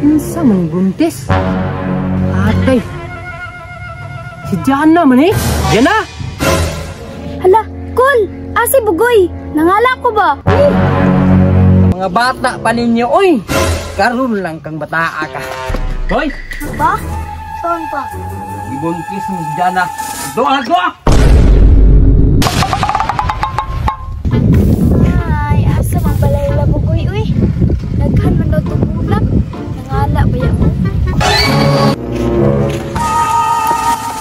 Unsa man buntis? Atay. Si Jana man eh. Jana! Hala, Kol! Asi Bugoy! Nangala ko ba? Mga bata pa ninyo, oy! Karon lang kang bataa ka. Hoy! Ba? Saan pa? Ibuntis mo si Jana. Doa! Doa! Ay, asa mang balay la Bugoy, uy. Naghan man daw tumulak. Nangala ba yan mo?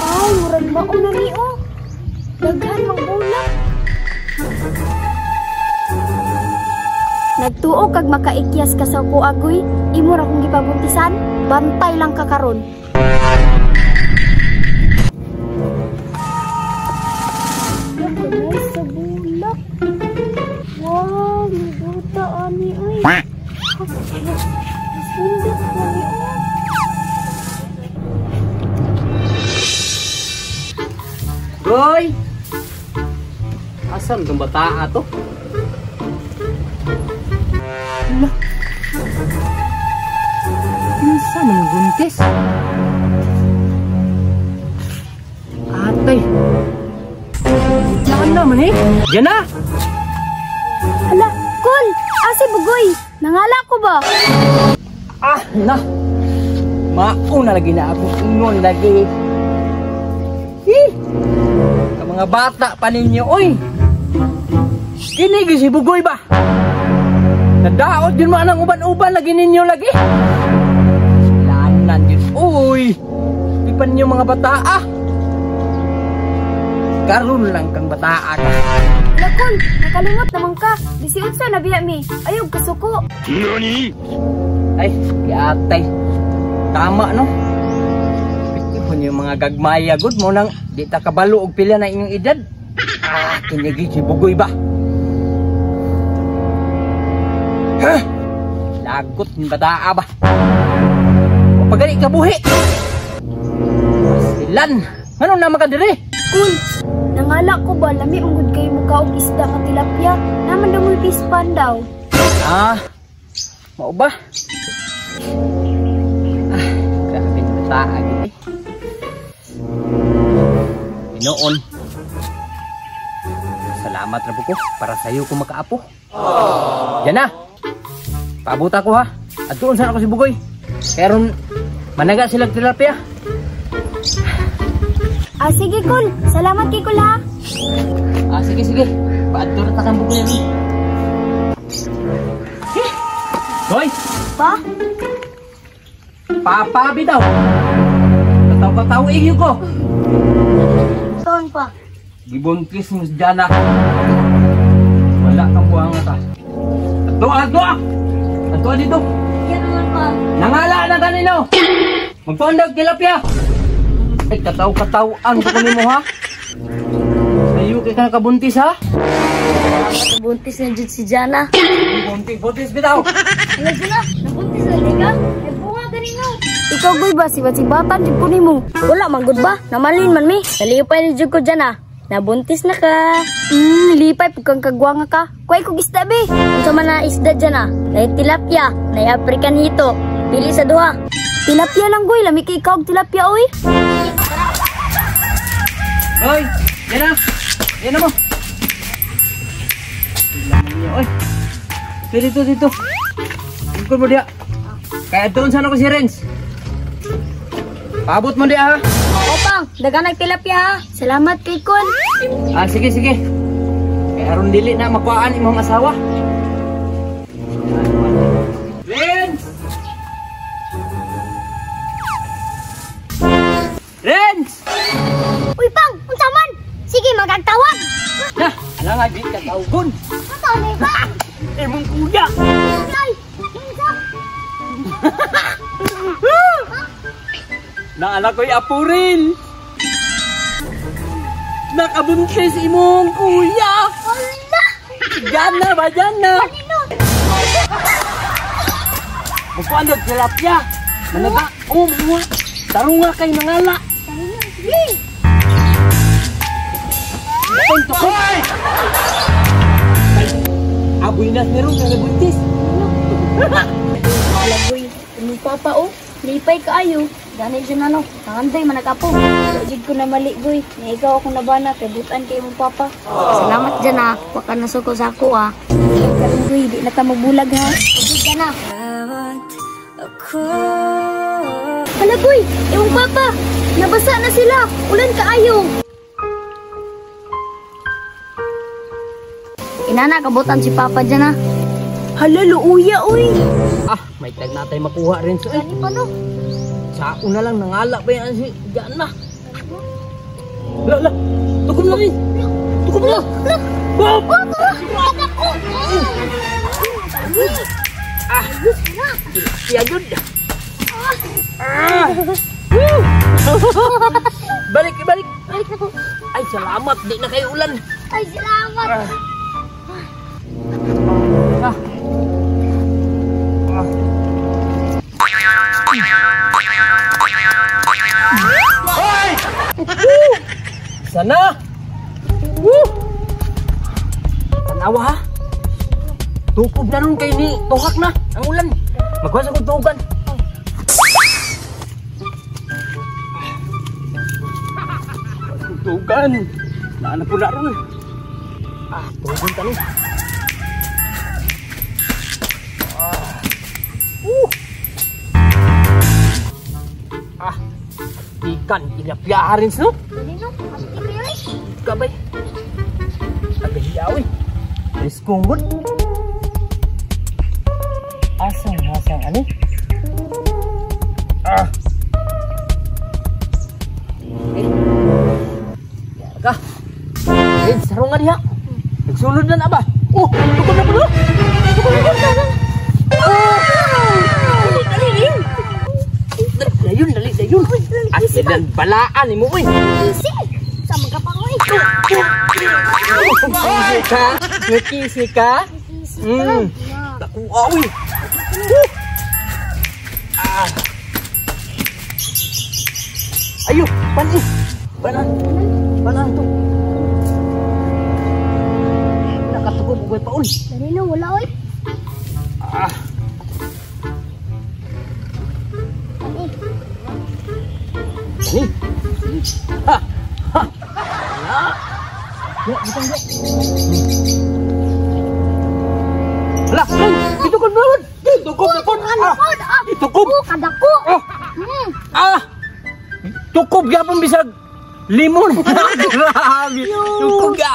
Ay, murag maon na ni, oh. Daghan mang bulak. Nagtuo kag makaikyas ka sa kuagoy, imo ra kong gipabuntisan, bantay lang ka karon. Nakamay sa bulak. Wow, may buta ani ay. Sundot ko ni Goy! Asan kang bataa to? Hala. Unsa man buntis? Atay. Jana man eh. Jana! Hala, Kol! Asi Bugoy! Nangala ko ba? Ah, na! Mauna lagi na ako. Ingon lagi. Ka mga bata pa ninyo, oy! Kinigi si Bugoy ba? Nadaot din mo ang uban-uban lagi ninyo lagi. Lanan din. Uy! Ipan nyo mga bata ah! Karon lang kang bataa ka. Lakon, nakalimot naman ka. 18 na biya mi. Ayog kasuko. NANI?! Ay, kiatay. Tama no? Ipon yung mga gagmaya good mo nang di ta kabalo og pila na inyong edad. Ah, kinigi si Bugoy ba? Ha? Lagot ng bataa ba? Pagani ka buhi. Silan. Ano naman ka diri? Kul, nangala ko ba lami ungod kay mukha og isda ka tilapia? Naman daw mo pispan daw. Ah, mau ba? Ah, grabe ng bataa gini. Inoon. Salamat na po ko para sa'yo ko makaapo. Yan na. Paabuta ko ha. At doon sana ako si Bugoy. Kaya ron, managa silang tilapia. Ah, sige Kul. Salamat kay Kul ha. Ah, sige, sige. Paadto na takang Bugoy rin. Hoy! Pa? Papabi daw. Kataw-kataw iyo ko. Saan pa? Gibuntis mo si Jana. Wala kang buhang ka. Ato! Ato dito. Yan naman pa. Nangala na kanino. Magpandag tilapia. Ay, kataw-katawaan ko kunin mo ha. Sayo kay ka nakabuntis ha. Buntis na dyan si Jana. Buntis bitaw. Alam ko na, nabuntis na ka. Ay bunga ganino. Ikaw Goy ba, sibat-sibatan dyan ko ni mo. Wala, manggod ba? Namalin man mi. Nalipay na dyan ko dyan ha. Nabuntis na ka. Lipay pag kang kagwanga ka. Kuhay ko isda be. Kung sa na isda dyan ha. Nay tilapia, nay African hito. Pili sa duha. Tilapia lang Goy, lami kay ikaw og tilapia oy. Hoy, yan na. Yan na mo. Oy. Dito. Ikot mo dia. Kaya doon sana ko si Renz. Paabot mo dia ha. Opang, dagan nagtilapia ha. Salamat kay Kun. Ah, sige. Kaya aron dili na makuhaan imong asawa. Renz! Uy Pang, unsa man? Sige, magagtawag. Nah, ala nga di ka tawgon. Ato ni Pang. Imong kuya. Ay, unsa? Naala ko'y apuril. Nakabuntis imong kuya. Wala. Jana ba, Jana? Magkuandog tilapia. Managa, mga tarunga kay nangala. Punto ko! Aboy na meron kaya buntis. Alagoy, ano pa papa oh. Lipay kaayo. Gani siya na no. Nanganday managapo. Jud ko na mali goy. Nga ikaw akong nabana kay butan kay imong papa. Salamat dyan ah. Wa ka nasuko sa ako ah. Karon goy, di na ka magbulag ha. Sige ka na. Hala goy, imong papa. Nabasa na sila. Ulan kaayo. Inana, kabutan si papa dyan ah. Hala, luuya uy. Ah, may tag natay makuha rin sa Gani pa no. Sa una lang nangala pa yan si Diyan na. La, tukom na rin. Tukom na. Papa! Ah, siya yun. Balik. Balik na ko. Ay, salamat. Di na kayo ulan. Ay, salamat. Ah. Sana! Woo! Tanawa ha? Tukob na nun kay ni tuhak na ang ulan. Magwas ako tugan. Tugan. Naana po na ron. Ah, tugan ka nun. Ah, ikan, tilapia rin no? Dali no, pasti kayo eh. Kabay. Agahiyaw eh. Riskungod. Asang ani? Ah. Yarga. Sarungan diha. Nagsulod na ba? Oh, tukod na pulo. Tukod na. Dali dayon. Asidan balaan ni mo uy. Easy. Sama ka pa ko eh. Nakisi ka? Nakuha uy. Ayo, panis. Banan to. Nakatukod mo pa uy. Dali no, wala oy. Ni. Ha. Ha. Ya, bukan dia. Lah, itu kan belum. Tukup. Tukup. Kadako. Tukup dia pun bisa limun. Grabe. Tukup dia.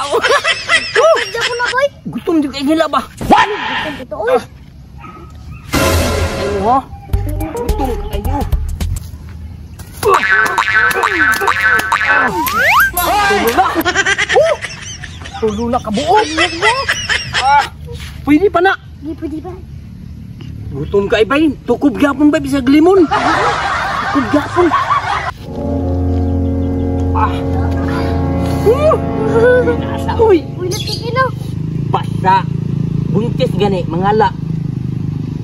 Kadya ko na boy. Gutom juga ini lah bah. Gutom dito oy. Ayo, gutom ayo. Tulo na kabuo. Pwede pa na. Di pwede ba? Gutom ka ibay. Tukob gyapon ba bisag limon? Tukob gyapon. Nasa uy. Uy, nagkikinaw. Basta buntis gani mangala.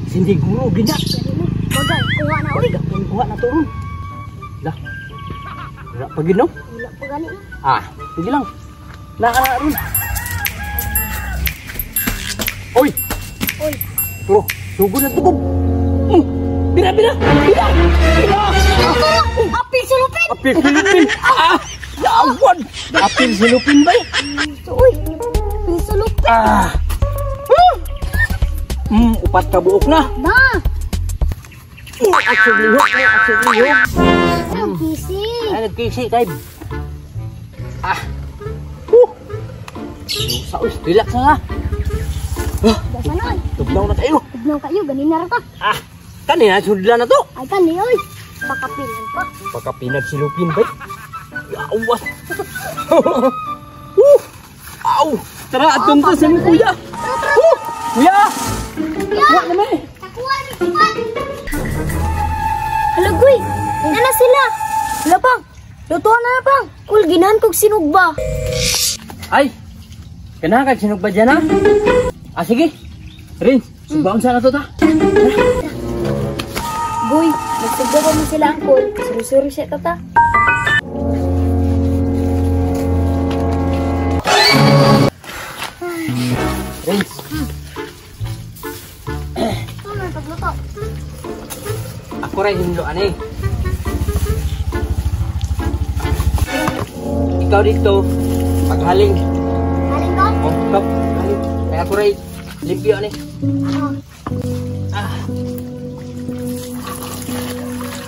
Sindi guro gina. Bagay, kuha na uy. Kuha na to ron. Lah. Wala pa ginaw? Wala pa gani na. Sige lang. Nakaroon. Oy! Pero, sugod na tukob. Bira! Apil silupin! Apil silupin! Yawan! Apil silupin ba eh? Uy! Apil silupin! Upat ka buok na. Na! Aksyon lihok. Nagkisi! Ay, nagkisi tayo. Saus, relax na nga. Dasa na ay. Tugnaw na tayo. Tugnaw kayo, ganin na rata. Kanina, sudla na to. Ay kani oy. Pakapilan pa. Pagkapinag silupin ba? Yawas. Aw! Tara, atong to sa kuya. Kuya! Kuya naman eh. Kuwan! Hala, Guy. Ina na sila. Hala, pang. Lutuan na na, pang. Kulginahan kong sinugba. Ay! Kanakag sinugba dyan ha? Sige. Rins, sugbaan sana to ta. Guy, nagsugba pa mo sila ang kul. Suru-suru siya tata. Rins. Ano ang pagluto? Ako rin hindo ani. Ikaw dito, paghaling. Haling ko? Oh, stop. Haling. Kaya ako rin limpyo ani.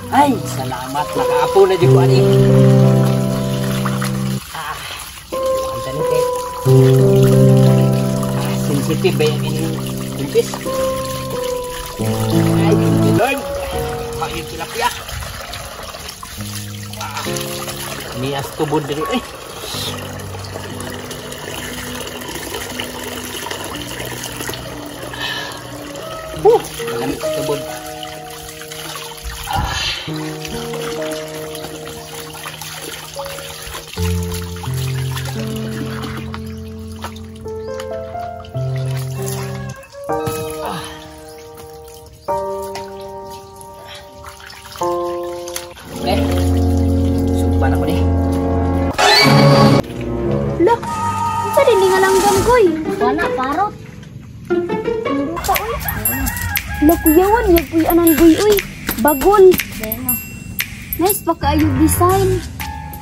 Ay, salamat. Nakaapo na di ko ani. Ang tanin kay. Sensitive ba yung impis? Ay, Lord. Ayun tilapia. Nias tubod din eh. Malamig tubod. Okay. Supan ako ni. Lah, isa din nga lang ganggoy. Wala, parot. Lah, kuyawan, yung kuy anang goy, uy. Bagol. Nice pa kayo design.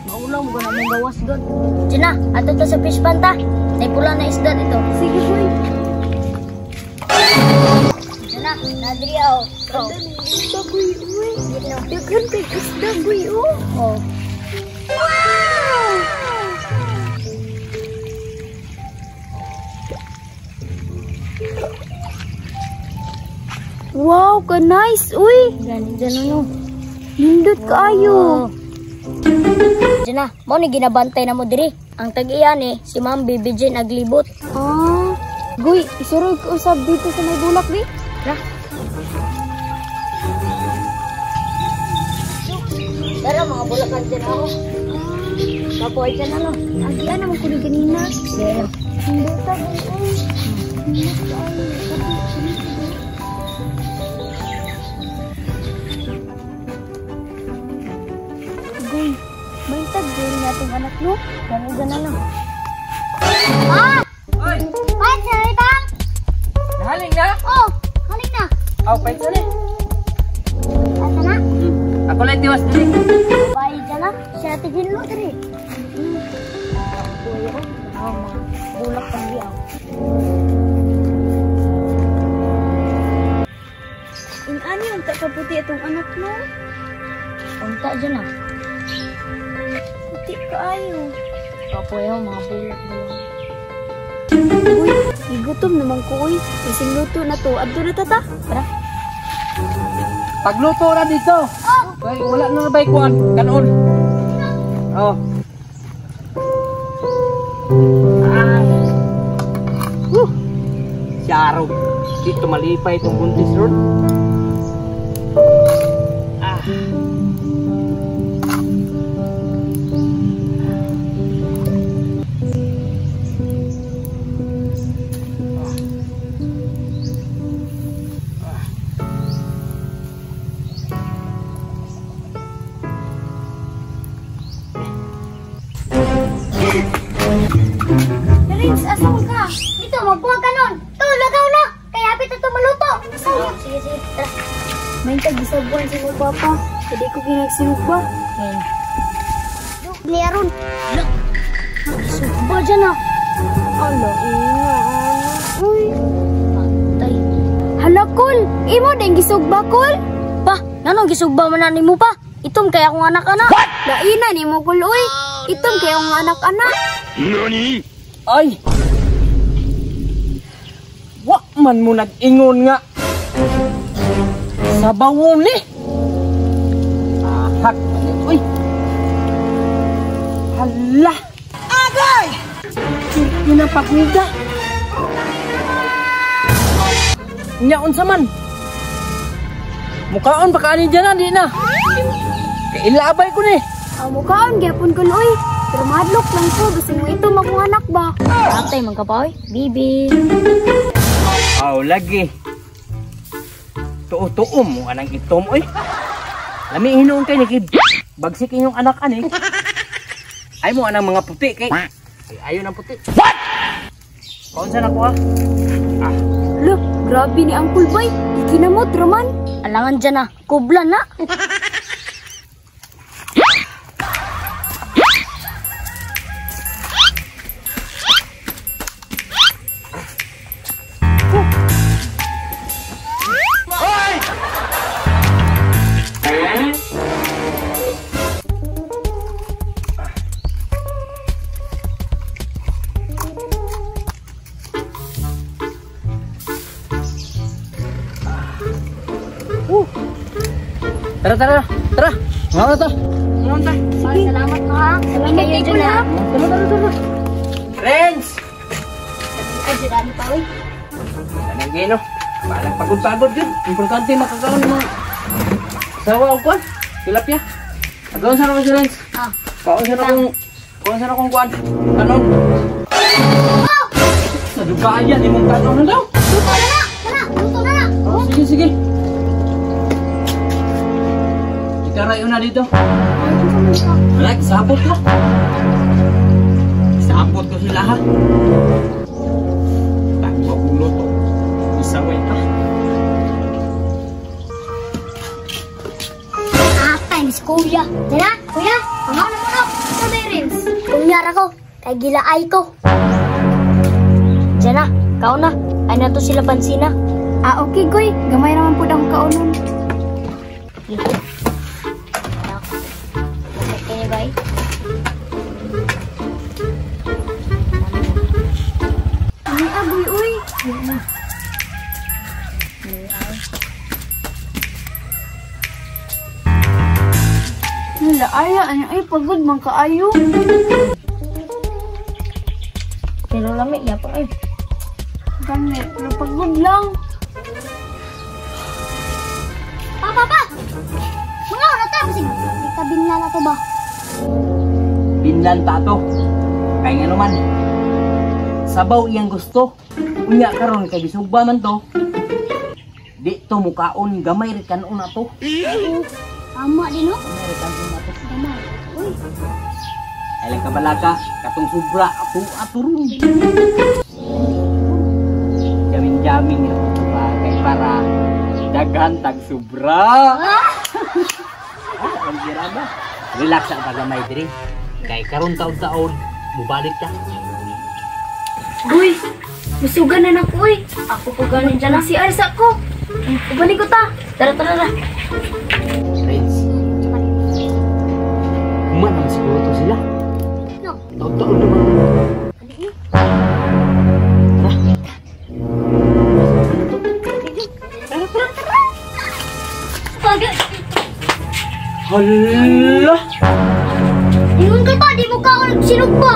Maulang mo naman gawas doon. Gina, ato to sa fish pan ta. May pula na isda dito. Sige, boy. Gina, nadriyaw. Isda, boy, uy. Dagan kay isda, boy, oh. Oh. Wow! Wow, ka nice, uy. Ganyan ano. Nindot kaayo. Diyan na, mo ni ginabantay na mo diri. Ang tag-iya ni, si Ma'am Bibi Jane naglibot. Ah, Guy, isuroy ko usab dito sa may bulak di. Ra. Tara mga bulakan dyan ako. Kapoy dyan ano. Agian naman ko ni ganina. Yeah. Hindi ta uy. Guy, may tag-gawin natong anak mo. Ganun na lang. Ah! Oy! Ay, saritang! Nahaling na? Oh, haling na. Aw, pahit na ni. Asa na? Ako lang tiwas dili. Bayi dyan na. Siya tigil mo diri. Boy, oh. Bulak pang diyaw. Ano yung takaputi itong anak mo? Unta dyan na. Puti ka ayo. Kapoy ang mga bulak mo. Uy, igutom naman ko uy. Kasing luto na to. Adto na tata. Tara. Pagluto na dito. Ay, wala na nabay kuan. Kanon. Oh. Siyaro. Dito malipay itong buntis ron. Prince, asal ka? Dito, magbuwag ka nun. To, lagaw na. Kaya hapit na ito maluto. Sige, sige. Tara. May tag-isabuan si mo, Papa. Hindi ko ginagsinugba. Niyaron. Look. Sugba dyan ah. Ala, ina. Uy. Matay. Hala, Kul. Imo din gisugba, Kul. Pa, nanong gisugba man na mo pa? Itom kaya akong anak-anak. Laina ni mo, Kul, uy. Itom kaya akong anak-anak. Nani? Ay! Wa man mo nag-ingon nga. Sa bawon ni. Ahak. Uy! Hala! Agay! Pinapagniga. Nyaon sa man. Mukaon pa kaani dyan na, di na. Kailabay ko ni. Mukaan, gyapon ko, uy. Pero madlock lang ko. Gusto mo ito akong anak ba? Atay, magkapaoy. Bibi. Aw, lagi. Tuo-tuo mo anang itom, oy. Lami hinuon kay nagib. Bagsik inyong anak ani. Ay mo anang mga puti kay. Ay, ayaw ng puti. What? Kaunsa na ko ah? Look, grabe ni Uncle Boy. Ikinamot, Roman. Alangan dyan na. Kublan na. Tara, tara, tara. Ngayon to. Sige. Salamat mo ha. Salamat kayo dyan ha. Tara, tara, tara. Friends! Ay, sirami pa uy. Tanagay no. Balang pagod-pagod yun. Importante makakaon ng mga sawa o kwan. Tilapia. Agawin sana ko si Lens. Kaon sana kong kwan. Kanon. Sa dugaan yan, imong kanon na daw. Luto na na. Luto na na. Sige, sige. Ikarayo na dito. Alek, sabot ka. Sabot ko sila ha. Takbo ulo to. Isaway ka. Thanks, kuya. Tara, kuya. Pangaw na mo na. Sa Berins. Kunyara ko. Kay gilaay ko. Diyan na. Kao na. Ay na to sila pansina. Okay, kuy. Gamay naman po ang kaunon. Kaya ba Ay, aboy, uy. Wala, ay, pagod man kaayo. Pero lamig na pa, ay. Ganit, pero pagod lang. Pa! Mga oras na, kasi itabinla na to ba? Binlan ta to. Kaya nga naman. Sabaw iyang gusto. Unya karon kay bisugba man to. Di to mukaon gamay ri kanon na to. Tama din, no? Gamay ri kanon na to. Tama. Uy. Ay lang kabalaka katong sobra aturun. Jamin-jamin yo kay para daghan tag sobra. Ang girada. Relax ang tagamay diri. Kay karon taon-taon mubalik ka. Uy, masugan na ko, uy. Ako po ganin dyan ang CR sa ko. Ubalik ko ta. Tara. Friends. Kuman ang siguro to sila. No. Taon-taon naman. Pagod. Hala! Ingon ka pa, di mo ka ako nagsinugba.